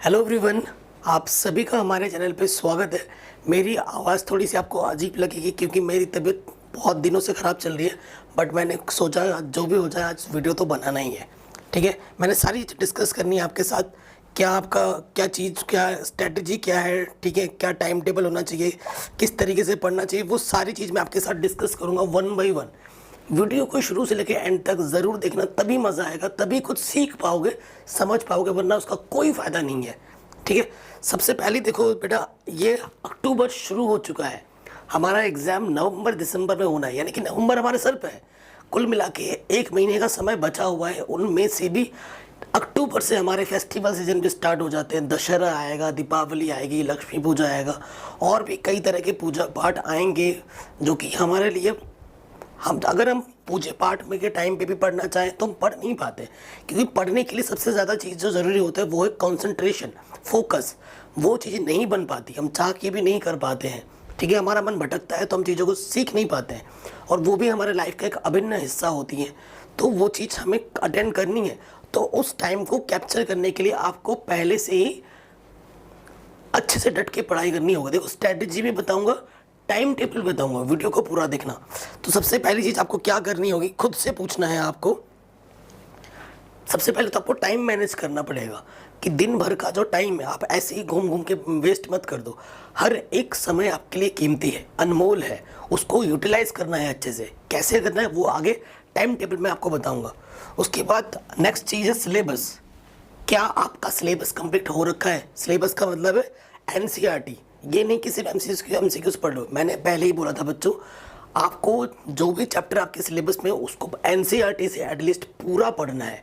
Hello everyone, आप सभी का हमारे चैनल पे स्वागत है। मेरी आवाज़ थोड़ी सी आपको अजीब लगेगी क्योंकि मेरी तबीयत बहुत दिनों से ख़राब चल रही है। बट मैंने सोचा जो भी हो जाए आज वीडियो तो बनाना ही है। ठीक है, मैंने सारी चीज़ डिस्कस करनी है आपके साथ। क्या आपका क्या चीज़, क्या स्ट्रेटजी क्या है, ठीक है, क्या टाइम टेबल होना चाहिए, किस तरीके से पढ़ना चाहिए, वो सारी चीज़ मैं आपके साथ डिस्कस करूँगा वन बाई वन। वीडियो को शुरू से लेकर एंड तक ज़रूर देखना, तभी मज़ा आएगा, तभी कुछ सीख पाओगे, समझ पाओगे, वरना उसका कोई फ़ायदा नहीं है। ठीक है, सबसे पहले देखो बेटा, ये अक्टूबर शुरू हो चुका है। हमारा एग्ज़ाम नवंबर दिसंबर में होना है, यानी कि नवंबर हमारे सर पे है। कुल मिला के 1 महीने का समय बचा हुआ है। उनमें से भी अक्टूबर से हमारे फेस्टिवल सीजन भी स्टार्ट हो जाते हैं। दशहरा आएगा, दीपावली आएगी, लक्ष्मी पूजा आएगा, और भी कई तरह के पूजा पाठ आएंगे जो कि हमारे लिए हम पूजे पाठ में के टाइम पे भी पढ़ना चाहें तो हम पढ़ नहीं पाते, क्योंकि पढ़ने के लिए सबसे ज़्यादा चीज़ जो ज़रूरी होता है वो है कंसंट्रेशन, फोकस। वो चीज़ें नहीं बन पाती, हम चाह के भी नहीं कर पाते हैं। ठीक है, हमारा मन भटकता है तो हम चीज़ों को सीख नहीं पाते हैं, और वो भी हमारे लाइफ का एक अभिन्न हिस्सा होती है। तो वो चीज़ हमें अटेंड करनी है। तो उस टाइम को कैप्चर करने के लिए आपको पहले से ही अच्छे से डट के पढ़ाई करनी होगी। देखो, स्ट्रैटेजी भी बताऊंगा, टाइम टेबल बताऊंगा, वीडियो को पूरा देखना। तो सबसे पहली चीज़ आपको क्या करनी होगी, खुद से पूछना है आपको। सबसे पहले तो आपको टाइम मैनेज करना पड़ेगा कि दिन भर का जो टाइम है आप ऐसे ही घूम घूम के वेस्ट मत कर दो। हर एक समय आपके लिए कीमती है, अनमोल है, उसको यूटिलाइज करना है अच्छे से। कैसे करना है वो आगे टाइम टेबल में आपको बताऊंगा। उसके बाद नेक्स्ट चीज़ है सिलेबस। क्या आपका सिलेबस कंप्लीट हो रखा है? सिलेबस का मतलब है एनसीईआरटी। ये नहीं कि सिर्फ एमसीक्यूज पढ़ लो। मैंने पहले ही बोला था बच्चों, आपको जो भी चैप्टर आपके सिलेबस में उसको एनसीईआरटी से एटलीस्ट पूरा पढ़ना है।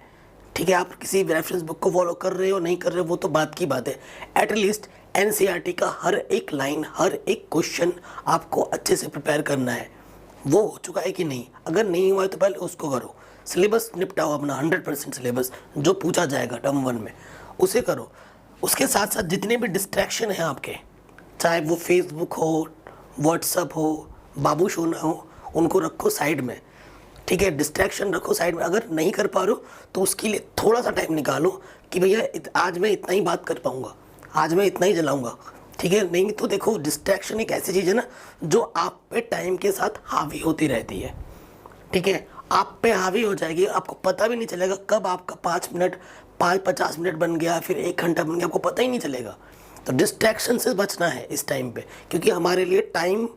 ठीक है, आप किसी रेफरेंस बुक को फॉलो कर रहे हो नहीं कर रहे हो वो तो बात की बात है। एटलीस्ट एनसीईआरटी का हर एक लाइन, हर एक क्वेश्चन आपको अच्छे से प्रिपेयर करना है। वो हो चुका है कि नहीं? अगर नहीं हुआ है तो पहले उसको करो। सिलेबस निपटाओ अपना, 100% सिलेबस जो पूछा जाएगा टर्म 1 में उसे करो। उसके साथ साथ जितने भी डिस्ट्रैक्शन हैं आपके, चाहे वो फेसबुक हो, व्हाट्सअप हो, बाबू सोना हो, उनको रखो साइड में। ठीक है, डिस्ट्रैक्शन रखो साइड में। अगर नहीं कर पा रहे हो तो उसके लिए थोड़ा सा टाइम निकालो कि भैया आज मैं इतना ही बात कर पाऊँगा, आज मैं इतना ही चलाऊँगा। ठीक है, नहीं तो देखो, डिस्ट्रैक्शन एक ऐसी चीज़ है ना जो आप पे टाइम के साथ हावी होती रहती है। ठीक है, आप पे हावी हो जाएगी, आपको पता भी नहीं चलेगा कब आपका 5 मिनट 50 मिनट बन गया, फिर 1 घंटा बन गया, आपको पता ही नहीं चलेगा। तो डिस्ट्रैक्शन से बचना है इस टाइम पे, क्योंकि हमारे लिए टाइम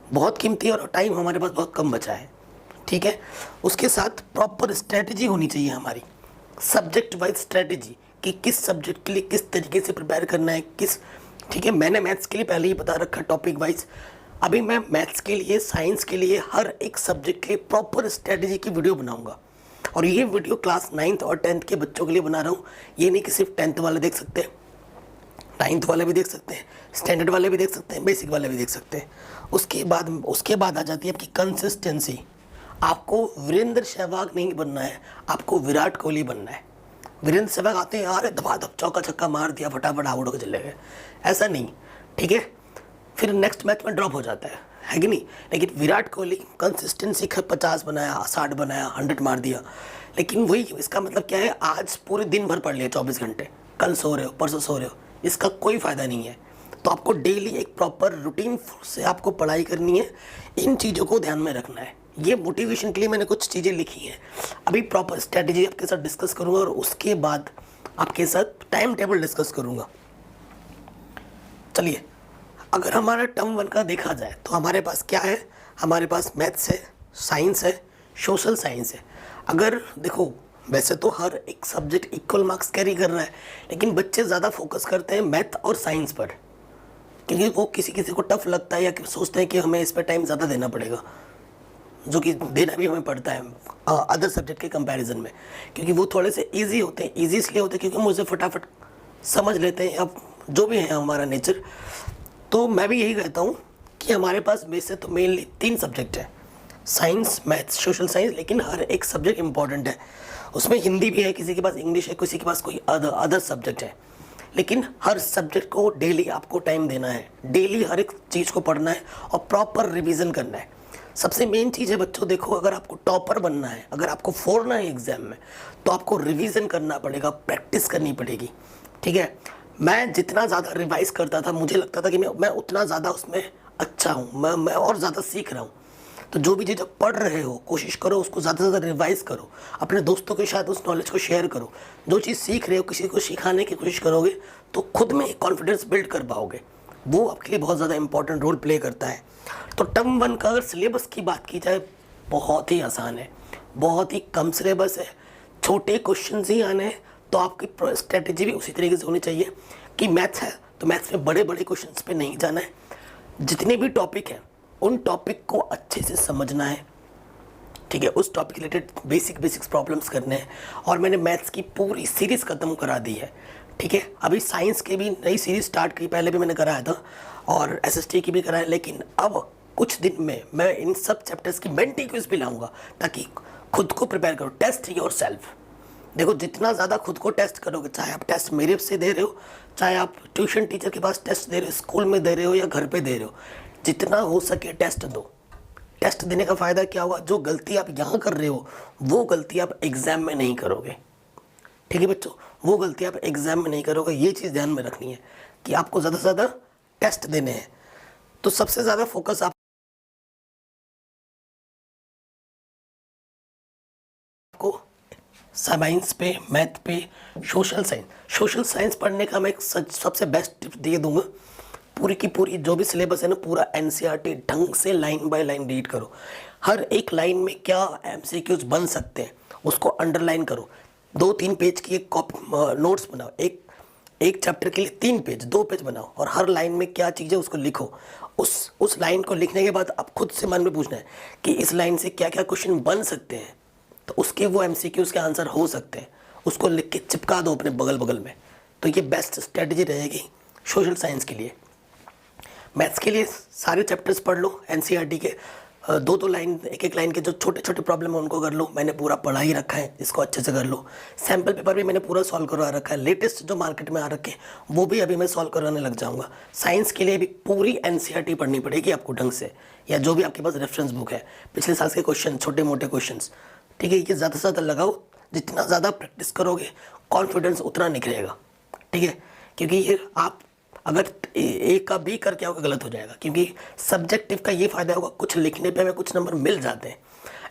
बहुत कीमती है और टाइम हमारे पास बहुत कम बचा है। ठीक है, उसके साथ प्रॉपर स्ट्रेटजी होनी चाहिए हमारी, सब्जेक्ट वाइज स्ट्रेटजी कि किस सब्जेक्ट के लिए किस तरीके से प्रिपेयर करना है, किस। ठीक है, मैंने मैथ्स के लिए पहले ही बता रखा टॉपिक वाइज। अभी मैं मैथ्स के लिए, साइंस के लिए, हर एक सब्जेक्ट के लिए प्रॉपर स्ट्रेटजी की वीडियो बनाऊंगा। और ये वीडियो क्लास 9th और 10th के बच्चों के लिए बना रहा हूँ। ये नहीं कि सिर्फ 10th वाले देख सकते हैं, 9th वाले भी देख सकते हैं, स्टैंडर्ड वाले भी देख सकते हैं, बेसिक वाले भी देख सकते हैं। उसके बाद आ जाती है आपकी कंसिस्टेंसी। आपको वीरेंद्र सहवाग नहीं बनना है, आपको विराट कोहली बनना है। वीरेंद्र सहवाग आते हैं यार, धबाधब चौका छक्का मार दिया, फटाफट आउट होकर चले गए, ऐसा नहीं। ठीक है, फिर नेक्स्ट मैच में ड्रॉप हो जाता है कि नहीं? लेकिन विराट कोहली कंसिस्टेंसी 50 बनाया, 60 बनाया, 100 मार दिया। लेकिन वही, इसका मतलब क्या है, आज पूरे दिन भर पढ़ लिया 24 घंटे, कल सो रहे हो, परसों सो रहे हो, इसका कोई फ़ायदा नहीं है। तो आपको डेली एक प्रॉपर रूटीन से आपको पढ़ाई करनी है। इन चीज़ों को ध्यान में रखना है। ये मोटिवेशन के लिए मैंने कुछ चीज़ें लिखी हैं। अभी प्रॉपर स्ट्रेटजी आपके साथ डिस्कस करूँगा और उसके बाद आपके साथ टाइम टेबल डिस्कस करूँगा। चलिए, अगर हमारा टर्म 1 का देखा जाए तो हमारे पास क्या है? हमारे पास मैथ्स है, साइंस है, सोशल साइंस है। अगर देखो, वैसे तो हर एक सब्जेक्ट इक्वल मार्क्स कैरी कर रहा है, लेकिन बच्चे ज़्यादा फोकस करते हैं मैथ और साइंस पर, क्योंकि वो किसी किसी को टफ लगता है या सोचते हैं कि हमें इस पर टाइम ज़्यादा देना पड़ेगा, जो कि देना भी हमें पड़ता है अदर सब्जेक्ट के कंपैरिजन में, क्योंकि वो थोड़े से इजी होते हैं। इजी इसलिए होते हैं क्योंकि मुझे फटाफट समझ लेते हैं, अब जो भी है हमारा नेचर। तो मैं भी यही कहता हूँ कि हमारे पास वैसे तो मेनली 3 सब्जेक्ट है, साइंस, मैथ्स, सोशल साइंस, लेकिन हर एक सब्जेक्ट इंपॉर्टेंट है। उसमें हिंदी भी है, किसी के पास इंग्लिश है, किसी के पास कोई अदर सब्जेक्ट है। लेकिन हर सब्जेक्ट को डेली आपको टाइम देना है, डेली हर एक चीज़ को पढ़ना है और प्रॉपर रिवीजन करना है। सबसे मेन चीज़ है बच्चों, देखो, अगर आपको टॉपर बनना है, अगर आपको फोड़ना है एग्जाम में, तो आपको रिवीजन करना पड़ेगा, प्रैक्टिस करनी पड़ेगी। ठीक है, मैं जितना ज़्यादा रिवाइज करता था मुझे लगता था कि मैं उतना ज़्यादा उसमें अच्छा हूँ, मैं और ज़्यादा सीख रहा हूँ। तो जो भी चीज़ आप पढ़ रहे हो कोशिश करो उसको ज़्यादा से ज़्यादा रिवाइज करो, अपने दोस्तों के साथ उस नॉलेज को शेयर करो। जो चीज़ सीख रहे हो किसी को सिखाने की कोशिश करोगे तो खुद में एक कॉन्फिडेंस बिल्ड कर पाओगे, वो आपके लिए बहुत ज़्यादा इंपॉर्टेंट रोल प्ले करता है। तो टर्म 1 का अगर सिलेबस की बात की जाए बहुत ही आसान है, बहुत ही कम सिलेबस है, छोटे क्वेश्चन ही आने हैं। तो आपकी स्ट्रेटेजी भी उसी तरीके से होनी चाहिए कि मैथ्स है तो मैथ्स में बड़े बड़े क्वेश्चंस पे नहीं जाना है, जितने भी टॉपिक हैं उन टॉपिक को अच्छे से समझना है, ठीक है, उस टॉपिक रिलेटेड बेसिक्स प्रॉब्लम्स करने हैं। और मैंने मैथ्स की पूरी सीरीज़ ख़त्म करा दी है, ठीक है। अभी साइंस की भी नई सीरीज़ स्टार्ट की, पहले भी मैंने कराया था और एसएसटी की भी कराया, लेकिन अब कुछ दिन में मैं इन सब चैप्टर्स की मेंटी क्विज भी लाऊंगा ताकि खुद को प्रिपेयर करो। Test yourself. देखो जितना ज़्यादा खुद को टेस्ट करोगे, चाहे आप टेस्ट मेरे से दे रहे हो, चाहे आप ट्यूशन टीचर के पास टेस्ट दे रहे हो, स्कूल में दे रहे हो या घर पे दे रहे हो, जितना हो सके टेस्ट दो। टेस्ट देने का फ़ायदा क्या हुआ, जो गलती आप यहाँ कर रहे हो वो गलती आप एग्ज़ाम में नहीं करोगे, ठीक है बच्चों, वो गलती आप एग्ज़ाम में नहीं करोगे। ये चीज़ ध्यान में रखनी है कि आपको ज़्यादा से ज़्यादा टेस्ट देने हैं। तो सबसे ज़्यादा फोकस आपको साइंस पे, मैथ पे, सोशल साइंस पढ़ने का मैं एक सबसे बेस्ट टिप्स दिए दूंगा। पूरी की पूरी जो भी सिलेबस है ना, पूरा एनसीईआरटी ढंग से लाइन बाय लाइन रीड करो। हर एक लाइन में क्या एमसीक्यूज बन सकते हैं उसको अंडरलाइन करो। 2-3 पेज की एक नोट्स बनाओ, एक चैप्टर के लिए 3 पेज 2 पेज बनाओ और हर लाइन में क्या चीज़ है उसको लिखो। उस लाइन को लिखने के बाद आप खुद से मन में पूछना है कि इस लाइन से क्या क्या क्वेश्चन बन सकते हैं, तो उसके वो एमसीक्यूज के आंसर हो सकते हैं, उसको लिख के चिपका दो अपने बगल में। तो ये बेस्ट स्ट्रेटजी रहेगी सोशल साइंस के लिए। मैथ्स के लिए सारे चैप्टर्स पढ़ लो एनसीईआरटी के, 2-2 लाइन, एक लाइन के जो छोटे छोटे प्रॉब्लम है उनको कर लो। मैंने पूरा पढ़ा ही रखा है, इसको अच्छे से कर लो। सैम्पल पेपर भी मैंने पूरा सॉल्व करवा रखा है, लेटेस्ट जो मार्केट में आ रखे हैं वो भी अभी मैं सॉल्व करवाने लग जाऊँगा। साइंस के लिए भी पूरी एनसीईआरटी पढ़नी पड़ेगी आपको ढंग से, या जो भी आपके पास रेफरेंस बुक है, पिछले साल के क्वेश्चन, छोटे मोटे क्वेश्चन, ठीक है। ये ज़्यादा से ज़्यादा लगाओ, जितना ज़्यादा प्रैक्टिस करोगे कॉन्फिडेंस उतना निखरेगा, ठीक है। क्योंकि ये आप अगर ए का बी करके आओगे गलत हो जाएगा, क्योंकि सब्जेक्टिव का ये फ़ायदा होगा कुछ लिखने पे हमें कुछ नंबर मिल जाते हैं।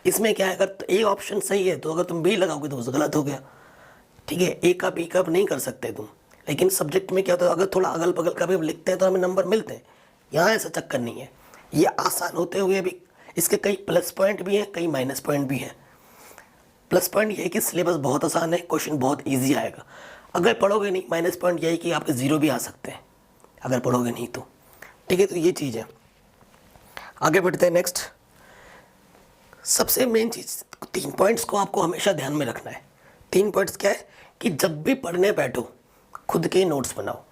इसमें क्या है, अगर ए ऑप्शन सही है तो अगर तुम बी लगाओगे तो वो गलत हो गया, ठीक है। ए का बी का नहीं कर सकते तुम, लेकिन सब्जेक्ट में क्या होता है, अगर थोड़ा अगल बगल का भी लिखते हैं तो हमें नंबर मिलते हैं। यहाँ ऐसा चक्कर नहीं है। ये आसान होते हुए भी इसके कई प्लस पॉइंट भी हैं, कई माइनस पॉइंट भी हैं। प्लस पॉइंट ये है कि सिलेबस बहुत आसान है, क्वेश्चन बहुत इजी आएगा। अगर पढ़ोगे नहीं, माइनस पॉइंट यही कि आपके 0 भी आ सकते हैं अगर पढ़ोगे नहीं तो, ठीक है। तो ये चीज़ है। आगे बढ़ते हैं नेक्स्ट। सबसे मेन चीज़ 3 पॉइंट्स को आपको हमेशा ध्यान में रखना है। 3 पॉइंट्स क्या है कि जब भी पढ़ने बैठो खुद के नोट्स बनाओ,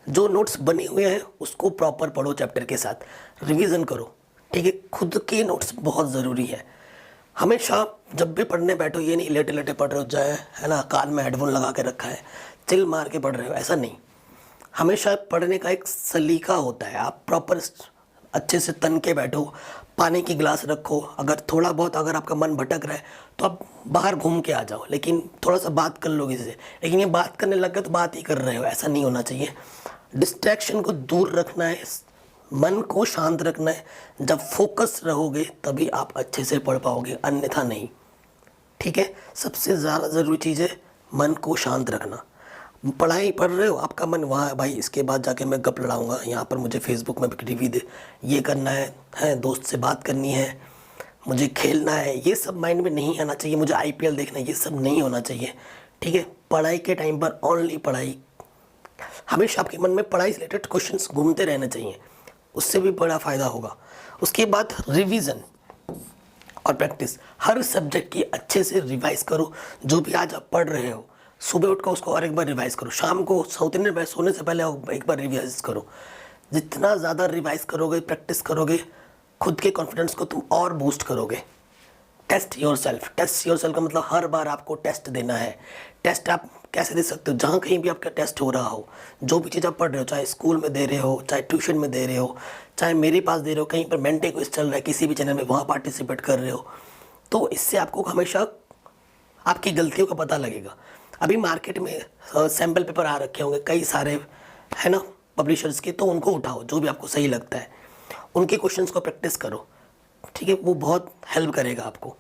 जो नोट्स बने हुए हैं उसको प्रॉपर पढ़ो, चैप्टर के साथ रिवीजन करो, ठीक है। खुद के नोट्स बहुत ज़रूरी है। हमेशा जब भी पढ़ने बैठो ये नहीं लेटे लेटे पढ़ रहे हो जाए, है ना, कान में हेडफोन लगा के रखा है, चिल मार के पढ़ रहे हो, ऐसा नहीं। हमेशा पढ़ने का एक सलीका होता है। आप प्रॉपर अच्छे से तन के बैठो, पानी की गिलास रखो, अगर थोड़ा बहुत अगर आपका मन भटक रहा है तो आप बाहर घूम के आ जाओ, लेकिन थोड़ा सा बात कर लो किसी से। लेकिन ये बात करने लग गए तो बात ही कर रहे हो, ऐसा नहीं होना चाहिए। डिस्ट्रैक्शन को दूर रखना है, मन को शांत रखना है। जब फोकस रहोगे तभी आप अच्छे से पढ़ पाओगे, अन्यथा नहीं, ठीक है। सबसे ज़्यादा ज़रूरी चीज़ है मन को शांत रखना। पढ़ाई पढ़ रहे हो, आपका मन वहाँ है, भाई इसके बाद जाके मैं गप लड़ाऊँगा, यहाँ पर मुझे फेसबुक में टीवी दे ये करना है, दोस्त से बात करनी है, मुझे खेलना है, ये सब माइंड में नहीं आना चाहिए। मुझे आईपीएल देखना है, ये सब नहीं होना चाहिए, ठीक है। पढ़ाई के टाइम पर ओनली पढ़ाई। हमेशा आपके मन में पढ़ाई से रिलेटेड क्वेश्चंस घूमते रहने चाहिए, उससे भी बड़ा फ़ायदा होगा। उसके बाद रिवीजन और प्रैक्टिस। हर सब्जेक्ट की अच्छे से रिवाइज करो। जो भी आज आप पढ़ रहे हो सुबह उठकर उसको और एक बार रिवाइज करो, शाम को सोने से पहले एक बार रिवाइज करो। जितना ज़्यादा रिवाइज करोगे, प्रैक्टिस करोगे, खुद के कॉन्फिडेंस को तुम और बूस्ट करोगे। टेस्ट योर सेल्फ का मतलब हर बार आपको टेस्ट देना है। टेस्ट आप कैसे दे सकते हो, जहाँ कहीं भी आपका टेस्ट हो रहा हो, जो भी चीज़ आप पढ़ रहे हो, चाहे स्कूल में दे रहे हो, चाहे ट्यूशन में दे रहे हो, चाहे मेरे पास दे रहे हो, कहीं पर मेंटे क्विज चल रहा है किसी भी चैनल में, वहाँ पार्टिसिपेट कर रहे हो, तो इससे आपको हमेशा आपकी गलतियों का पता लगेगा। अभी मार्केट में सैम्पल पेपर आ रखे होंगे कई सारे, है ना, पब्लिशर्स के, तो उनको उठाओ जो भी आपको सही लगता है, उनके क्वेश्चंस को प्रैक्टिस करो, ठीक है, वो बहुत हेल्प करेगा आपको।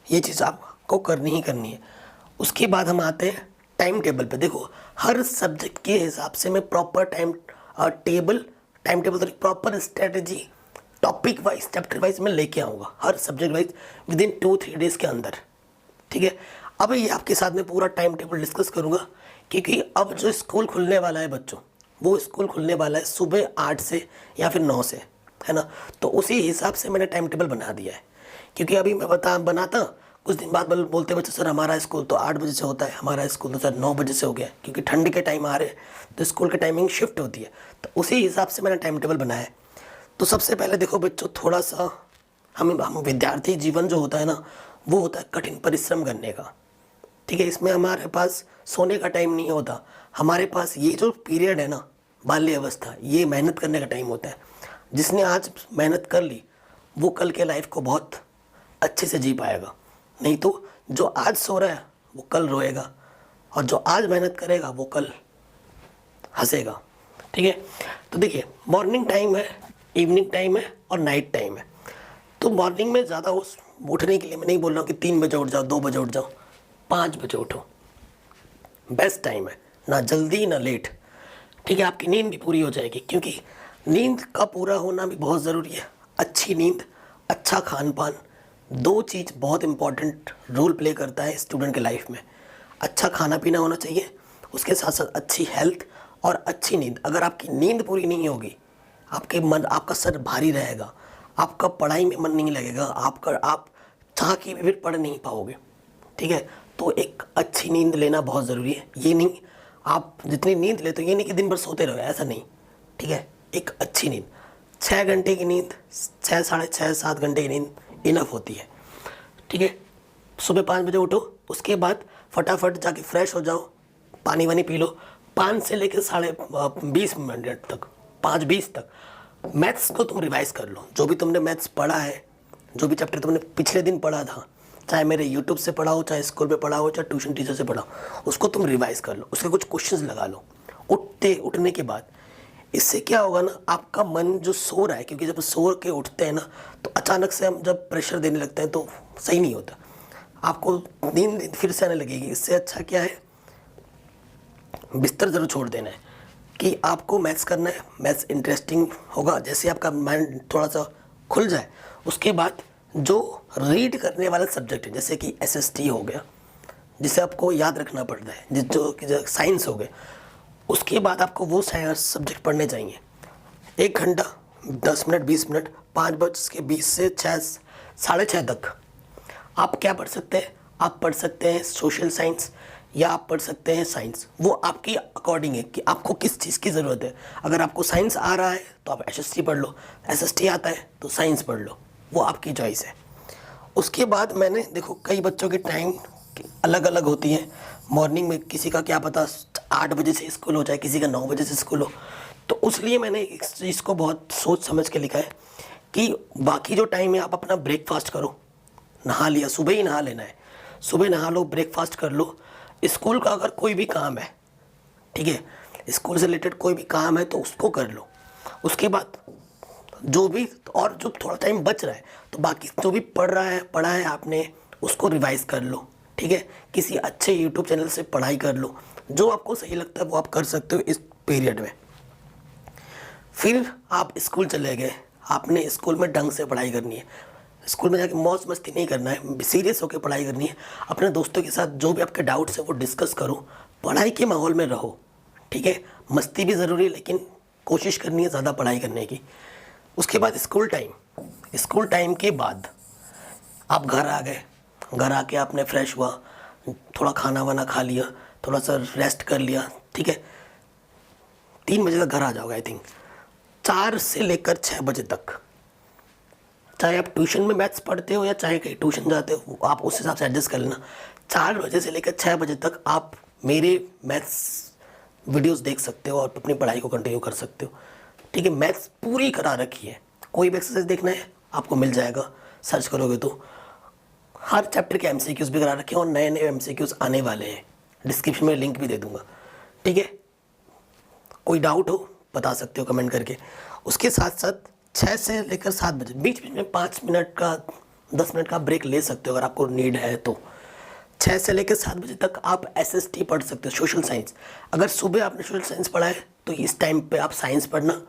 ये चीज़ आपको करनी ही करनी है। उसके बाद हम आते हैं टाइम टेबल पे। देखो हर सब्जेक्ट के हिसाब से मैं प्रॉपर टाइम टेबल तो proper strategy topic wise chapter wise मैं लेके आऊँगा हर subject wise within 2-3 days के अंदर, ठीक है। अब ये आपके साथ में पूरा टाइम टेबल डिस्कस करूँगा, क्योंकि अब जो स्कूल खुलने वाला है बच्चों, वो स्कूल खुलने वाला है सुबह 8 से या फिर 9 से, है ना। तो उसी हिसाब से मैंने टाइम टेबल बना दिया है, क्योंकि अभी मैं बनाता कुछ दिन बाद बोलते बच्चे सर हमारा स्कूल तो 8 बजे से होता है, हमारा स्कूल तो सर 9 बजे से हो गया, क्योंकि ठंड के टाइम आ रहे हैं तो स्कूल की टाइमिंग शिफ्ट होती है। तो उसी हिसाब से मैंने टाइम टेबल बनाया है। तो सबसे पहले देखो बच्चों, थोड़ा सा हम विद्यार्थी जीवन जो होता है ना, वो होता है कठिन परिश्रम करने का, ठीक है। इसमें हमारे पास सोने का टाइम नहीं होता, हमारे पास ये जो पीरियड है ना, बाल्य अवस्था, ये मेहनत करने का टाइम होता है। जिसने आज मेहनत कर ली वो कल के लाइफ को बहुत अच्छे से जी पाएगा, नहीं तो जो आज सो रहा है वो कल रोएगा, और जो आज मेहनत करेगा वो कल हंसेगा, ठीक है। तो देखिए मॉर्निंग टाइम है, इवनिंग टाइम है और नाइट टाइम है। तो मॉर्निंग में ज़्यादा उठने के लिए मैं नहीं बोल रहा हूँ कि 3 बजे उठ जाओ, 2 बजे उठ जाओ, 5 बजे उठो, बेस्ट टाइम है, ना जल्दी ना लेट, ठीक है। आपकी नींद भी पूरी हो जाएगी, क्योंकि नींद का पूरा होना भी बहुत ज़रूरी है। अच्छी नींद, अच्छा खान पान, 2 चीज़ बहुत इंपॉर्टेंट रोल प्ले करता है स्टूडेंट के लाइफ में। अच्छा खाना पीना होना चाहिए, उसके साथ साथ अच्छी हेल्थ और अच्छी नींद। अगर आपकी नींद पूरी नहीं होगी, आपका सर भारी रहेगा, आपका पढ़ाई में मन नहीं लगेगा, आप चाह के भी फिर पढ़ नहीं पाओगे, ठीक है। तो एक अच्छी नींद लेना बहुत ज़रूरी है। ये नहीं आप जितनी नींद लेते हो, ये नहीं कि दिन भर सोते रहो, ऐसा नहीं, ठीक है। एक अच्छी नींद, 6 घंटे की नींद, 6, साढ़े 6, 7 घंटे की नींद इनफ होती है, ठीक है। सुबह 5 बजे उठो, उसके बाद फटाफट जाके फ्रेश हो जाओ, पानी वानी पी लो। 5 से लेकर 20 मिनट तक, 5:20 तक मैथ्स को तुम रिवाइज़ कर लो। जो भी तुमने मैथ्स पढ़ा है, जो भी चैप्टर तुमने पिछले दिन पढ़ा था, चाहे मेरे यूट्यूब से पढ़ा हो, चाहे स्कूल में पढ़ा हो, चाहे ट्यूशन टीचर से पढ़ा हो, उसको तुम रिवाइज़ कर लो, उसके कुछ क्वेश्चंस लगा लो उठने के बाद। इससे क्या होगा ना, आपका मन जो सो रहा है, क्योंकि जब सो के उठते हैं ना, तो अचानक से हम जब प्रेशर देने लगते हैं तो सही नहीं होता, आपको नींद फिर से आने लगेगी। इससे अच्छा क्या है, बिस्तर ज़रूर छोड़ देना है कि आपको मैथ्स करना है, मैथ्स इंटरेस्टिंग होगा। जैसे आपका माइंड थोड़ा सा खुल जाए, उसके बाद जो रीड करने वाला सब्जेक्ट है, जैसे कि एसएसटी हो गया, जिसे आपको याद रखना पड़ता है, जो साइंस हो गया, उसके बाद आपको वो सब्जेक्ट पढ़ने चाहिए। 1 घंटा 10 मिनट 20 मिनट 5:20 से 6 साढ़े 6 तक आप क्या पढ़ सकते हैं, आप पढ़ सकते हैं सोशल साइंस या आप पढ़ सकते हैं साइंस। वो आपकी अकॉर्डिंग है कि आपको किस चीज़ की ज़रूरत है। अगर आपको साइंस आ रहा है तो आप एसएसटी पढ़ लो, एसएसटी आता है तो साइंस पढ़ लो, वो आपकी चॉइस है। उसके बाद मैंने देखो कई बच्चों की टाइम अलग अलग होती है। मॉर्निंग में किसी का क्या पता 8 बजे से स्कूल हो जाए, किसी का 9 बजे से स्कूल हो, तो इसलिए मैंने इस चीज़ को बहुत सोच समझ के लिखा है कि बाकी जो टाइम है आप अपना ब्रेकफास्ट करो, नहा लिया, सुबह ही नहा लेना है, सुबह नहा लो, ब्रेकफास्ट कर लो। स्कूल का अगर कोई भी काम है, ठीक है, स्कूल से रिलेटेड कोई भी काम है तो उसको कर लो। उसके बाद जो भी और जो थोड़ा टाइम बच रहा है तो बाकी जो भी पढ़ा है आपने उसको रिवाइज़ कर लो, ठीक है। किसी अच्छे यूट्यूब चैनल से पढ़ाई कर लो, जो आपको सही लगता है वो आप कर सकते हो इस पीरियड में। फिर आप स्कूल चले गए, आपने स्कूल में ढंग से पढ़ाई करनी है, स्कूल में जाके मौज मस्ती नहीं करना है, सीरियस होकर पढ़ाई करनी है। अपने दोस्तों के साथ जो भी आपके डाउट्स हैं वो डिस्कस करो, पढ़ाई के माहौल में रहो, ठीक है। मस्ती भी ज़रूरी है, लेकिन कोशिश करनी है ज़्यादा पढ़ाई करने की। उसके बाद स्कूल टाइम के बाद आप घर आ गए, घर आके आपने फ्रेश हुआ, थोड़ा खाना वाना खा लिया, थोड़ा सा रेस्ट कर लिया, ठीक है। 3 बजे तक घर आ जाओगे आई थिंक। 4 से लेकर 6 बजे तक, चाहे आप ट्यूशन में मैथ्स पढ़ते हो या चाहे कहीं ट्यूशन जाते हो, आप उस हिसाब से एडजस्ट कर लेना। 4 बजे से लेकर 6 बजे तक आप मेरे मैथ्स वीडियोस देख सकते हो और अपनी पढ़ाई को कंटिन्यू कर सकते हो, ठीक है। मैथ्स पूरी करा रखी है, कोई भी एक्सरसाइज देखना है आपको मिल जाएगा, सर्च करोगे तो। हर चैप्टर के एमसीक्यूज़ भी करा रखे हैं और नए नए एमसीक्यूज़ आने वाले हैं, डिस्क्रिप्शन में लिंक भी दे दूँगा, ठीक है। कोई डाउट हो बता सकते हो कमेंट करके। उसके साथ साथ 6 से लेकर 7 बजे बीच बीच में 5 मिनट का 10 मिनट का ब्रेक ले सकते हो अगर आपको नीड है तो। 6 से लेकर 7 बजे तक आप SST पढ़ सकते हो, सोशल साइंस। अगर सुबह आपने सोशल साइंस पढ़ा है तो इस टाइम पे आप साइंस पढ़ना,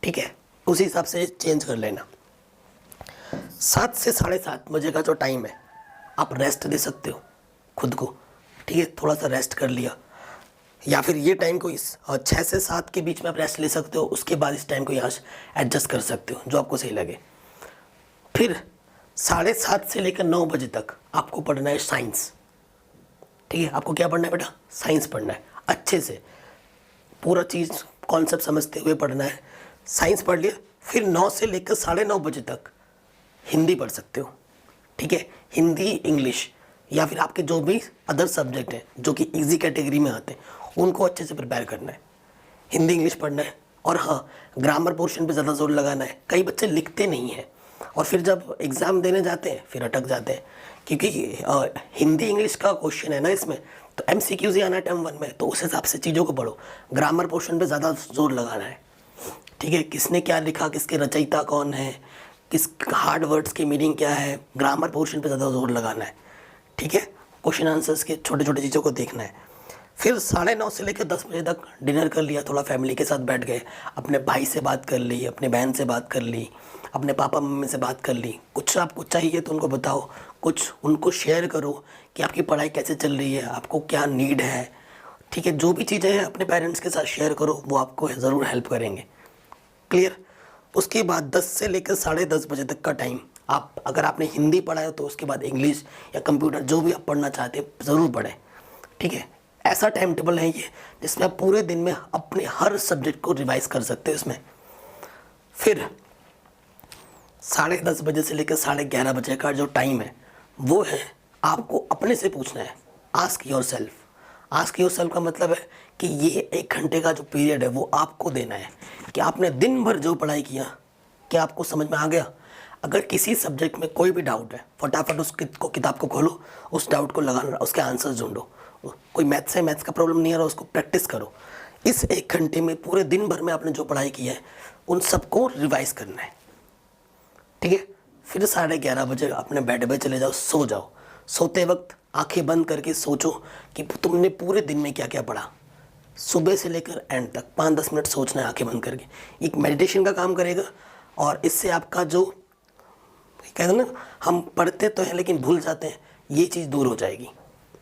ठीक है, उसी हिसाब से चेंज कर लेना। 7 से 7:30 बजे का जो टाइम है आप रेस्ट दे सकते हो खुद को, ठीक है, थोड़ा सा रेस्ट कर लिया, या फिर ये टाइम को इस 6 से 7 के बीच में आप रेस्ट ले सकते हो। उसके बाद इस टाइम को यहाँ एडजस्ट कर सकते हो जो आपको सही लगे। फिर 7:30 से लेकर 9 बजे तक आपको पढ़ना है साइंस, ठीक है। आपको क्या पढ़ना है बेटा? साइंस पढ़ना है, अच्छे से पूरा चीज़ कॉन्सेप्ट समझते हुए पढ़ना है। साइंस पढ़ लिया, फिर 9 से लेकर 9:30 बजे तक हिंदी पढ़ सकते हो, ठीक है। हिंदी, इंग्लिश या फिर आपके जो भी अदर सब्जेक्ट हैं जो कि इजी कैटेगरी में आते हैं उनको अच्छे से प्रिपेयर करना है। हिंदी, इंग्लिश पढ़ना है, और हाँ, ग्रामर पोर्शन पे ज़्यादा जोर लगाना है। कई बच्चे लिखते नहीं हैं और फिर जब एग्ज़ाम देने जाते हैं फिर अटक जाते हैं, क्योंकि हिंदी इंग्लिश का क्वेश्चन है ना इसमें, तो MCQs ही आना है टर्म 1 में, तो उस हिसाब से चीज़ों को पढ़ो। ग्रामर पोर्शन पे ज़्यादा जोर लगाना है, ठीक है। किसने क्या लिखा, किसके रचयिता कौन है, किस हार्ड वर्ड्स की मीनिंग क्या है, ग्रामर पोर्शन पे ज़्यादा जोर लगाना है, ठीक है। क्वेश्चन आंसर्स के छोटे छोटे चीज़ों को देखना है। फिर 9:30 से लेकर 10 बजे तक डिनर कर लिया, थोड़ा फैमिली के साथ बैठ गए, अपने भाई से बात कर ली, अपने बहन से बात कर ली, अपने पापा मम्मी से बात कर ली। कुछ आपको चाहिए तो उनको बताओ, कुछ उनको शेयर करो कि आपकी पढ़ाई कैसे चल रही है, आपको क्या नीड है, ठीक है। जो भी चीज़ें हैं अपने पेरेंट्स के साथ शेयर करो, वो आपको ज़रूर हेल्प करेंगे। क्लियर। उसके बाद 10 से लेकर 10:30 बजे तक का टाइम आप, अगर आपने हिंदी पढ़ा है तो उसके बाद इंग्लिश या कंप्यूटर जो भी आप पढ़ना चाहते हैं ज़रूर पढ़ें, ठीक है। ऐसा टाइम टेबल है ये जिसमें आप पूरे दिन में अपने हर सब्जेक्ट को रिवाइज कर सकते हो इसमें। फिर 10:30 बजे से लेकर 11:30 बजे का जो टाइम है वो है आपको अपने से पूछना है, ask your self. Ask your self का मतलब है कि ये 1 घंटे का जो पीरियड है वो आपको देना है कि आपने दिन भर जो पढ़ाई किया क्या आपको समझ में आ गया। अगर किसी सब्जेक्ट में कोई भी डाउट है फटाफट उस किताब को खोलो, उस डाउट को लगाना, उसके आंसर्स ढूंढो। कोई मैथ्स है, मैथ्स का प्रॉब्लम नहीं आ रहा, उसको प्रैक्टिस करो। इस 1 घंटे में पूरे दिन भर में आपने जो पढ़ाई की है उन सबको रिवाइज करना है, ठीक है। फिर 11:30 बजे अपने बेड पे चले जाओ, सो जाओ। सोते वक्त आंखें बंद करके सोचो कि तुमने पूरे दिन में क्या क्या पढ़ा, सुबह से लेकर एंड तक 5-10 मिनट सोचना है आंखें बंद करके। एक मेडिटेशन का काम करेगा और इससे आपका जो कहते हैं ना, हम पढ़ते तो हैं लेकिन भूल जाते हैं, ये चीज़ दूर हो जाएगी,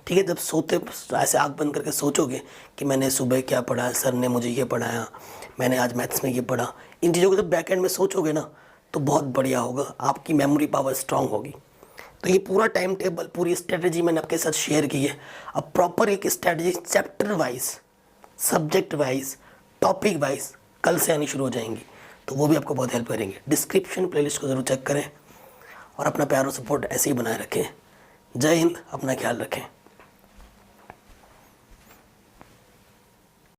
ठीक है। जब सोते ऐसे आँख बंद करके सोचोगे कि मैंने सुबह क्या पढ़ा, सर ने मुझे ये पढ़ाया, मैंने आज मैथ्स में ये पढ़ा, इन चीज़ों को जब बैक एंड में सोचोगे ना तो बहुत बढ़िया होगा, आपकी मेमोरी पावर स्ट्रांग होगी। तो ये पूरा टाइम टेबल, पूरी स्ट्रेटजी मैंने आपके साथ शेयर की है। अब प्रॉपर एक strategy chapter wise, subject wise, topic wise कल से आनी शुरू हो जाएंगी, तो वो भी आपको बहुत हेल्प करेंगे। डिस्क्रिप्शन प्लेलिस्ट को ज़रूर चेक करें और अपना प्यार और सपोर्ट ऐसे ही बनाए रखें। जय हिंद, अपना ख्याल रखें।